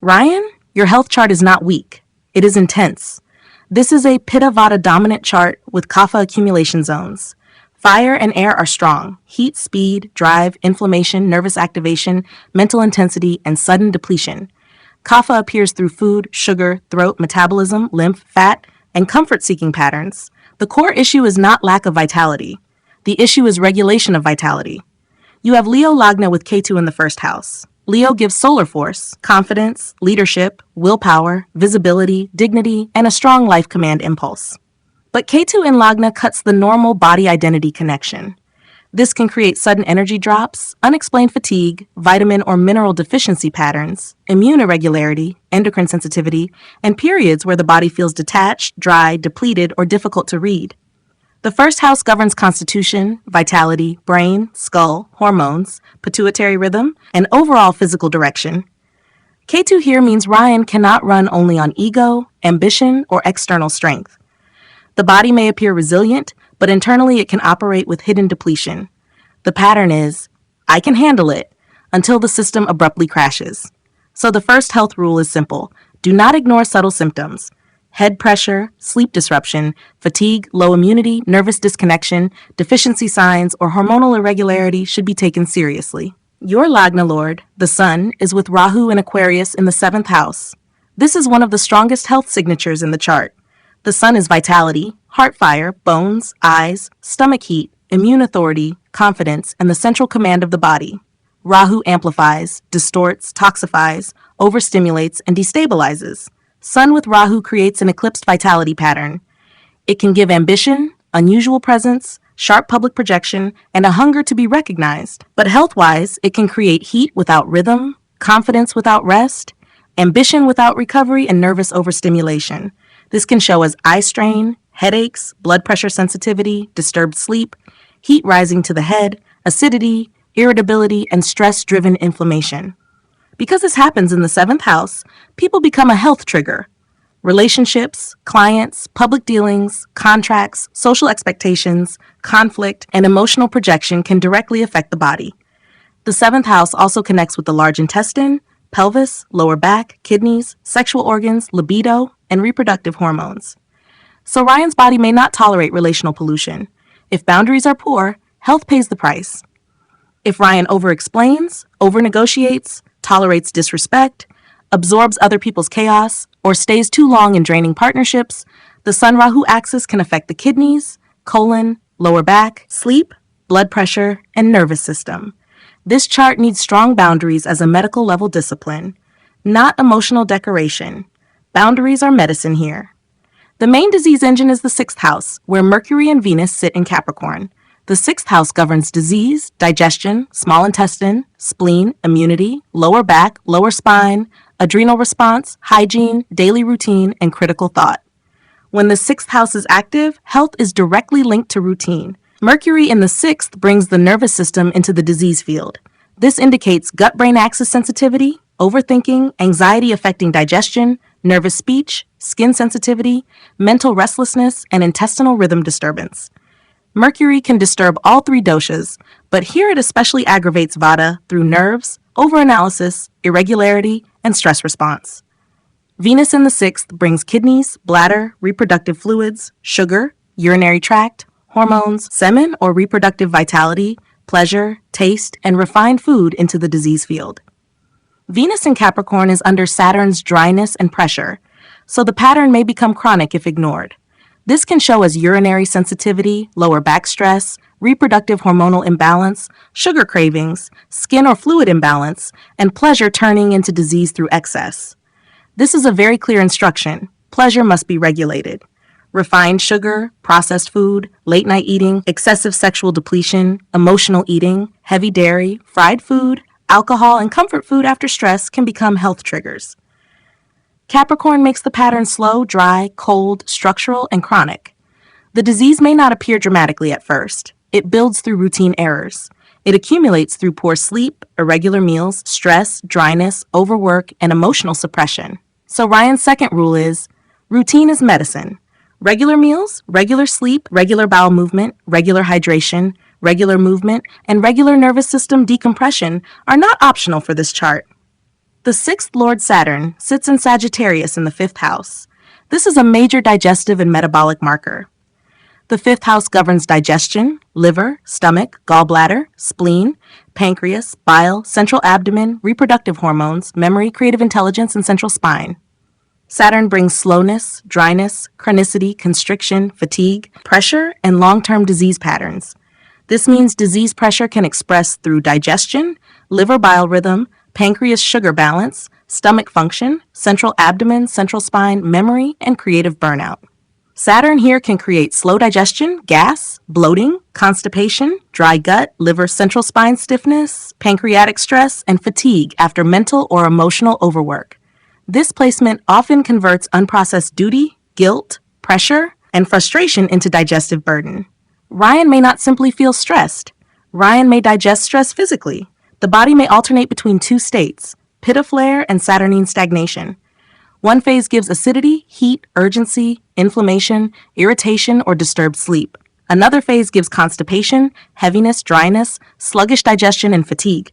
Ryan, your health chart is not weak. It is intense. This is a Pitta-Vata dominant chart with Kapha accumulation zones. Fire and air are strong. Heat, speed, drive, inflammation, nervous activation, mental intensity, and sudden depletion. Kapha appears through food, sugar, throat, metabolism, lymph, fat, and comfort-seeking patterns. The core issue is not lack of vitality. The issue is regulation of vitality. You have Leo Lagna with Ketu in the first house. Leo gives solar force, confidence, leadership, willpower, visibility, dignity, and a strong life command impulse. But Ketu in Lagna cuts the normal body identity connection. This can create sudden energy drops, unexplained fatigue, vitamin or mineral deficiency patterns, immune irregularity, endocrine sensitivity, and periods where the body feels detached, dry, depleted, or difficult to read. The first house governs constitution, vitality, brain, skull, hormones, pituitary rhythm, and overall physical direction. Ketu here means Ryan cannot run only on ego, ambition, or external strength. The body may appear resilient, but internally it can operate with hidden depletion. The pattern is, I can handle it, until the system abruptly crashes. So the first health rule is simple. Do not ignore subtle symptoms. Head pressure, sleep disruption, fatigue, low immunity, nervous disconnection, deficiency signs, or hormonal irregularity should be taken seriously. Your Lagna Lord, the Sun, is with Rahu in Aquarius in the 7th house. This is one of the strongest health signatures in the chart. The Sun is vitality, heart fire, bones, eyes, stomach heat, immune authority, confidence, and the central command of the body. Rahu amplifies, distorts, toxifies, overstimulates, and destabilizes. Sun with Rahu creates an eclipsed vitality pattern. It can give ambition, unusual presence, sharp public projection, and a hunger to be recognized. But health-wise, it can create heat without rhythm, confidence without rest, ambition without recovery, and nervous overstimulation. This can show as eye strain, headaches, blood pressure sensitivity, disturbed sleep, heat rising to the head, acidity, irritability, and stress-driven inflammation. Because this happens in the 7th house, people become a health trigger. Relationships, clients, public dealings, contracts, social expectations, conflict, and emotional projection can directly affect the body. The 7th house also connects with the large intestine, pelvis, lower back, kidneys, sexual organs, libido, and reproductive hormones. So Ryan's body may not tolerate relational pollution. If boundaries are poor, health pays the price. If Ryan over-explains, over-negotiates, tolerates disrespect, absorbs other people's chaos, or stays too long in draining partnerships, the Sun-Rahu axis can affect the kidneys, colon, lower back, sleep, blood pressure, and nervous system. This chart needs strong boundaries as a medical level discipline, not emotional decoration. Boundaries are medicine here. The main disease engine is the 6th house, where Mercury and Venus sit in Capricorn. The 6th house governs disease, digestion, small intestine, spleen, immunity, lower back, lower spine, adrenal response, hygiene, daily routine, and critical thought. When the 6th house is active, health is directly linked to routine. Mercury in the 6th brings the nervous system into the disease field. This indicates gut-brain axis sensitivity, overthinking, anxiety affecting digestion, nervous speech, skin sensitivity, mental restlessness, and intestinal rhythm disturbance. Mercury can disturb all 3 doshas, but here it especially aggravates Vata through nerves, overanalysis, irregularity, and stress response. Venus in the 6th brings kidneys, bladder, reproductive fluids, sugar, urinary tract, hormones, semen or reproductive vitality, pleasure, taste, and refined food into the disease field. Venus in Capricorn is under Saturn's dryness and pressure, so the pattern may become chronic if ignored. This can show as urinary sensitivity, lower back stress, reproductive hormonal imbalance, sugar cravings, skin or fluid imbalance, and pleasure turning into disease through excess. This is a very clear instruction. Pleasure must be regulated. Refined sugar, processed food, late-night eating, excessive sexual depletion, emotional eating, heavy dairy, fried food, alcohol, and comfort food after stress can become health triggers. Capricorn makes the pattern slow, dry, cold, structural, and chronic. The disease may not appear dramatically at first. It builds through routine errors. It accumulates through poor sleep, irregular meals, stress, dryness, overwork, and emotional suppression. So Ryan's second rule is, routine is medicine. Regular meals, regular sleep, regular bowel movement, regular hydration, regular movement, and regular nervous system decompression are not optional for this chart. The sixth Lord Saturn sits in Sagittarius in the fifth house. This is a major digestive and metabolic marker. The fifth house governs digestion, liver, stomach, gallbladder, spleen, pancreas, bile, central abdomen, reproductive hormones, memory, creative intelligence, and central spine. Saturn brings slowness, dryness, chronicity, constriction, fatigue, pressure, and long-term disease patterns. This means disease pressure can express through digestion, liver bile rhythm, pancreas sugar balance, stomach function, central abdomen, central spine, memory, and creative burnout. Saturn here can create slow digestion, gas, bloating, constipation, dry gut, liver central spine stiffness, pancreatic stress, and fatigue after mental or emotional overwork. This placement often converts unprocessed duty, guilt, pressure, and frustration into digestive burden. Ryan may not simply feel stressed. Ryan may digest stress physically. The body may alternate between two states, Pitta flare and Saturnine stagnation. One phase gives acidity, heat, urgency, inflammation, irritation, or disturbed sleep. Another phase gives constipation, heaviness, dryness, sluggish digestion, and fatigue.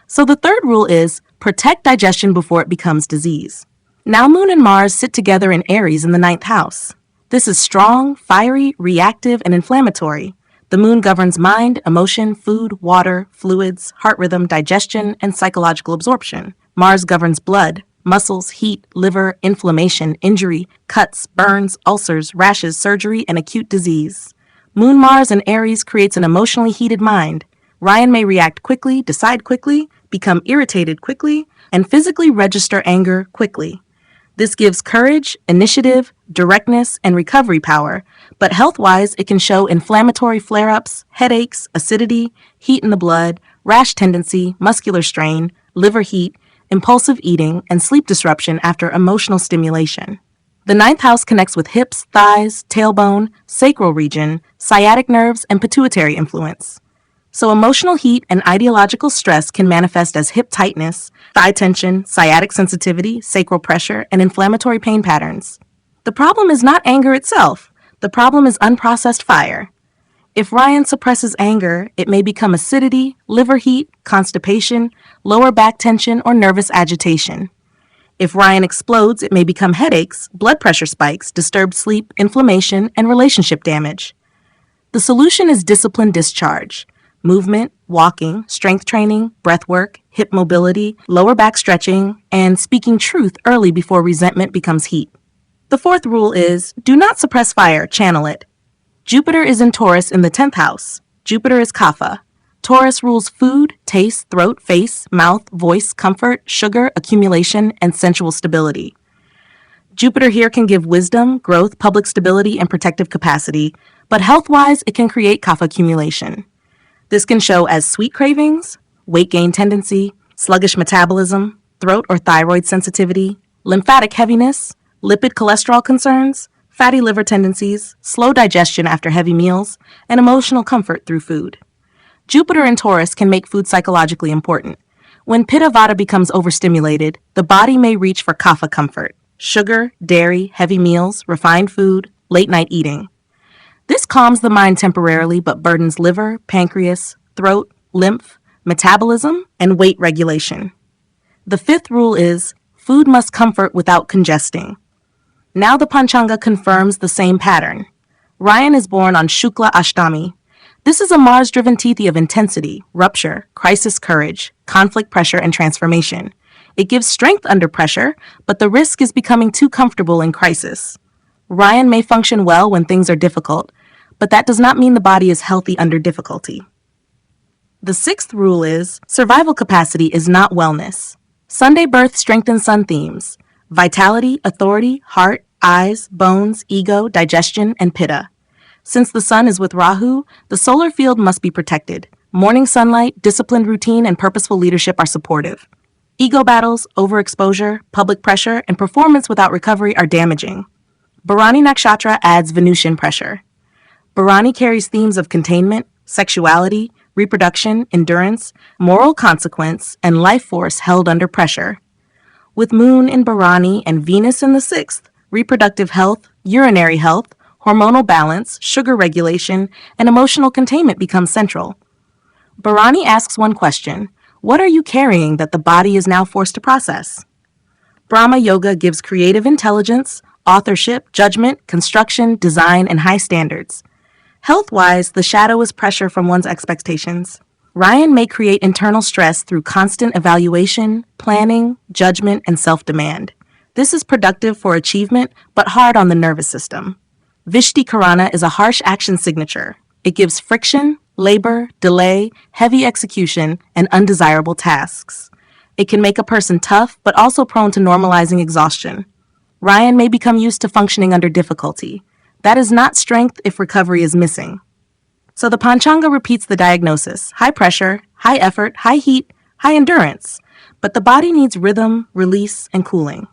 So the third rule is protect digestion before it becomes disease. Now Moon and Mars sit together in Aries in the ninth house. This is strong, fiery, reactive, and inflammatory. The Moon governs mind, emotion, food, water, fluids, heart rhythm, digestion, and psychological absorption. Mars governs blood, muscles, heat, liver, inflammation, injury, cuts, burns, ulcers, rashes, surgery, and acute disease. Moon Mars in Aries creates an emotionally heated mind. Ryan may react quickly, decide quickly, become irritated quickly, and physically register anger quickly. This gives courage, initiative, directness, and recovery power, but health-wise it can show inflammatory flare-ups, headaches, acidity, heat in the blood, rash tendency, muscular strain, liver heat, impulsive eating, and sleep disruption after emotional stimulation. The ninth house connects with hips, thighs, tailbone, sacral region, sciatic nerves, and pituitary influence. So emotional heat and ideological stress can manifest as hip tightness, thigh tension, sciatic sensitivity, sacral pressure, and inflammatory pain patterns. The problem is not anger itself. The problem is unprocessed fire. If Ryan suppresses anger, it may become acidity, liver heat, constipation, lower back tension, or nervous agitation. If Ryan explodes, it may become headaches, blood pressure spikes, disturbed sleep, inflammation, and relationship damage. The solution is disciplined discharge. Movement, walking, strength training, breath work, hip mobility, lower back stretching, and speaking truth early before resentment becomes heat. The fourth rule is do not suppress fire, channel it. Jupiter is in Taurus in the 10th house. Jupiter is Kapha. Taurus rules food, taste, throat, face, mouth, voice, comfort, sugar, accumulation, and sensual stability. Jupiter here can give wisdom, growth, public stability, and protective capacity, but health-wise it can create Kapha accumulation. This can show as sweet cravings, weight gain tendency, sluggish metabolism, throat or thyroid sensitivity, lymphatic heaviness, lipid cholesterol concerns, fatty liver tendencies, slow digestion after heavy meals, and emotional comfort through food. Jupiter in Taurus can make food psychologically important. When Pitta-Vata becomes overstimulated, the body may reach for Kapha comfort, sugar, dairy, heavy meals, refined food, late-night eating. This calms the mind temporarily but burdens liver, pancreas, throat, lymph, metabolism, and weight regulation. The fifth rule is food must comfort without congesting. Now the Panchanga confirms the same pattern. Ryan is born on Shukla Ashtami. This is a Mars-driven tithi of intensity, rupture, crisis courage, conflict pressure, and transformation. It gives strength under pressure, but the risk is becoming too comfortable in crisis. Ryan may function well when things are difficult, but that does not mean the body is healthy under difficulty. The sixth rule is survival capacity is not wellness. Sunday birth strengthens sun themes: vitality, authority, heart, eyes, bones, ego, digestion, and pitta. Since the sun is with Rahu, the solar field must be protected. Morning sunlight, disciplined routine, and purposeful leadership are supportive. Ego battles, overexposure, public pressure, and performance without recovery are damaging. Bharani Nakshatra adds Venusian pressure. Bharani carries themes of containment, sexuality, reproduction, endurance, moral consequence, and life force held under pressure. With Moon in Bharani and Venus in the 6th, reproductive health, urinary health, hormonal balance, sugar regulation, and emotional containment become central. Bharani asks one question: What are you carrying that the body is now forced to process? Brahma Yoga gives creative intelligence, authorship, judgment, construction, design, and high standards. Health-wise, the shadow is pressure from one's expectations. Ryan may create internal stress through constant evaluation, planning, judgment, and self-demand. This is productive for achievement, but hard on the nervous system. Vishti Karana is a harsh action signature. It gives friction, labor, delay, heavy execution, and undesirable tasks. It can make a person tough, but also prone to normalizing exhaustion. Ryan may become used to functioning under difficulty. That is not strength if recovery is missing. So the Panchanga repeats the diagnosis: high pressure, high effort, high heat, high endurance. But the body needs rhythm, release, and cooling.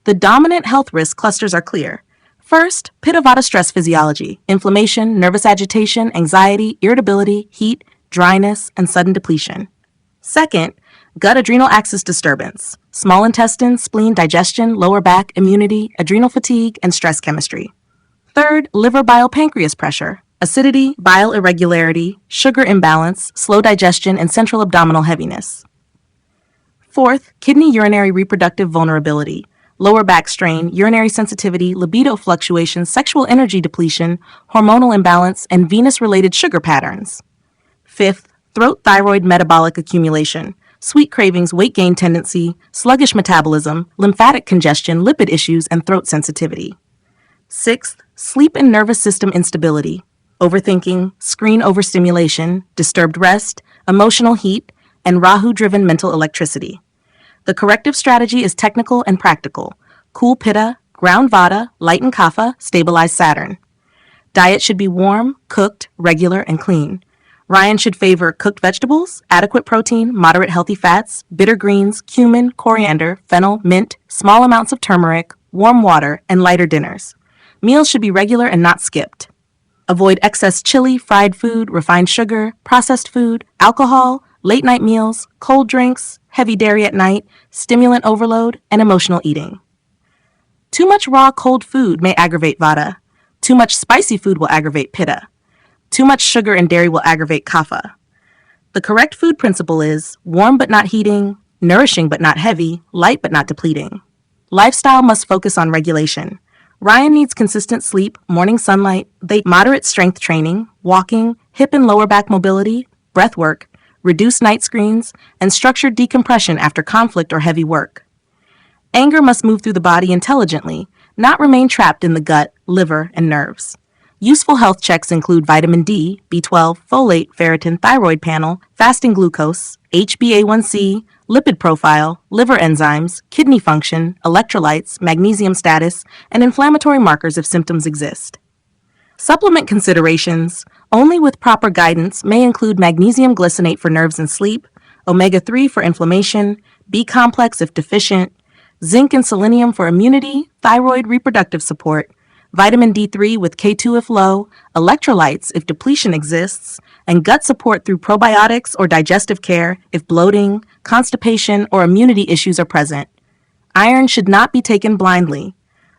The dominant health risk clusters are clear. First, Pitta-Vata stress physiology: inflammation, nervous agitation, anxiety, irritability, heat, dryness, and sudden depletion. Second, gut adrenal axis disturbance: small intestine, spleen, digestion, lower back, immunity, adrenal fatigue, and stress chemistry. Third, liver bile pancreas pressure: acidity, bile irregularity, sugar imbalance, slow digestion, and central abdominal heaviness. Fourth, kidney urinary reproductive vulnerability: lower back strain, urinary sensitivity, libido fluctuations, sexual energy depletion, hormonal imbalance, and venous-related sugar patterns. Fifth, throat thyroid metabolic accumulation: sweet cravings, weight gain tendency, sluggish metabolism, lymphatic congestion, lipid issues, and throat sensitivity. Sixth, sleep and nervous system instability: overthinking, screen overstimulation, disturbed rest, emotional heat, and Rahu-driven mental electricity. The corrective strategy is technical and practical: cool Pitta, ground Vata, lighten Kapha, stabilize Saturn. Diet should be warm, cooked, regular, and clean. Ryan should favor cooked vegetables, adequate protein, moderate healthy fats, bitter greens, cumin, coriander, fennel, mint, small amounts of turmeric, warm water, and lighter dinners. Meals should be regular and not skipped. Avoid excess chili, fried food, refined sugar, processed food, alcohol, late-night meals, cold drinks, heavy dairy at night, stimulant overload, and emotional eating. Too much raw, cold food may aggravate Vata. Too much spicy food will aggravate Pitta. Too much sugar and dairy will aggravate Kapha. The correct food principle is warm but not heating, nourishing but not heavy, light but not depleting. Lifestyle must focus on regulation. Ryan needs consistent sleep, morning sunlight, moderate strength training, walking, hip and lower back mobility, breath work, reduced night screens, and structured decompression after conflict or heavy work. Anger must move through the body intelligently, not remain trapped in the gut, liver, and nerves. Useful health checks include vitamin D, B12, folate, ferritin, thyroid panel, fasting glucose, HbA1c, lipid profile, liver enzymes, kidney function, electrolytes, magnesium status, and inflammatory markers if symptoms exist. Supplement considerations, only with proper guidance, may include magnesium glycinate for nerves and sleep, omega-3 for inflammation, B-complex if deficient, zinc and selenium for immunity, thyroid reproductive support, vitamin D3 with Ketu if low, electrolytes if depletion exists, and gut support through probiotics or digestive care if bloating, constipation, or immunity issues are present. Iron should not be taken blindly.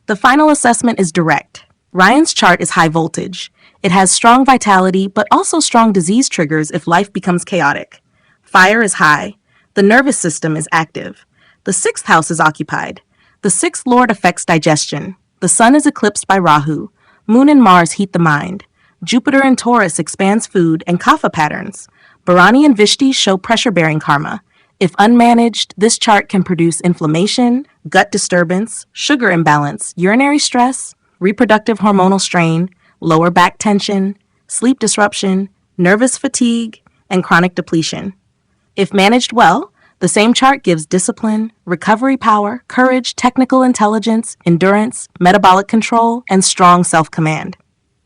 The final assessment is direct. Ryan's chart is high voltage. It has strong vitality, but also strong disease triggers if life becomes chaotic. Fire is high. The nervous system is active. The sixth house is occupied. The sixth lord affects digestion. The sun is eclipsed by Rahu. Moon and Mars heat the mind. Jupiter in Taurus expands food and Kapha patterns. Bharani and Vishti show pressure-bearing karma. If unmanaged, this chart can produce inflammation, gut disturbance, sugar imbalance, urinary stress, reproductive hormonal strain, lower back tension, sleep disruption, nervous fatigue, and chronic depletion. If managed well, the same chart gives discipline, recovery power, courage, technical intelligence, endurance, metabolic control, and strong self-command.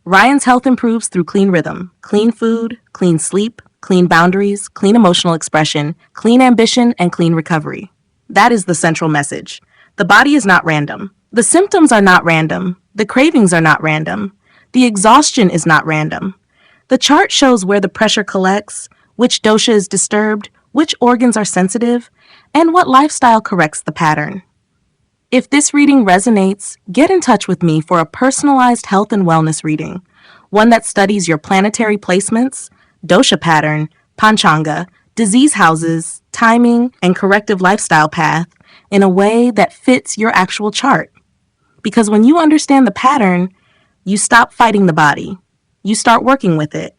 Ryan's health improves through clean rhythm, clean food, clean sleep, clean boundaries, clean emotional expression, clean ambition, and clean recovery. That is the central message. The body is not random. The symptoms are not random. The cravings are not random. The exhaustion is not random. The chart shows where the pressure collects, which dosha is disturbed, which organs are sensitive, and what lifestyle corrects the pattern. If this reading resonates, get in touch with me for a personalized health and wellness reading, one that studies your planetary placements, dosha pattern, panchanga, disease houses, timing, and corrective lifestyle path in a way that fits your actual chart. Because when you understand the pattern, you stop fighting the body. You start working with it.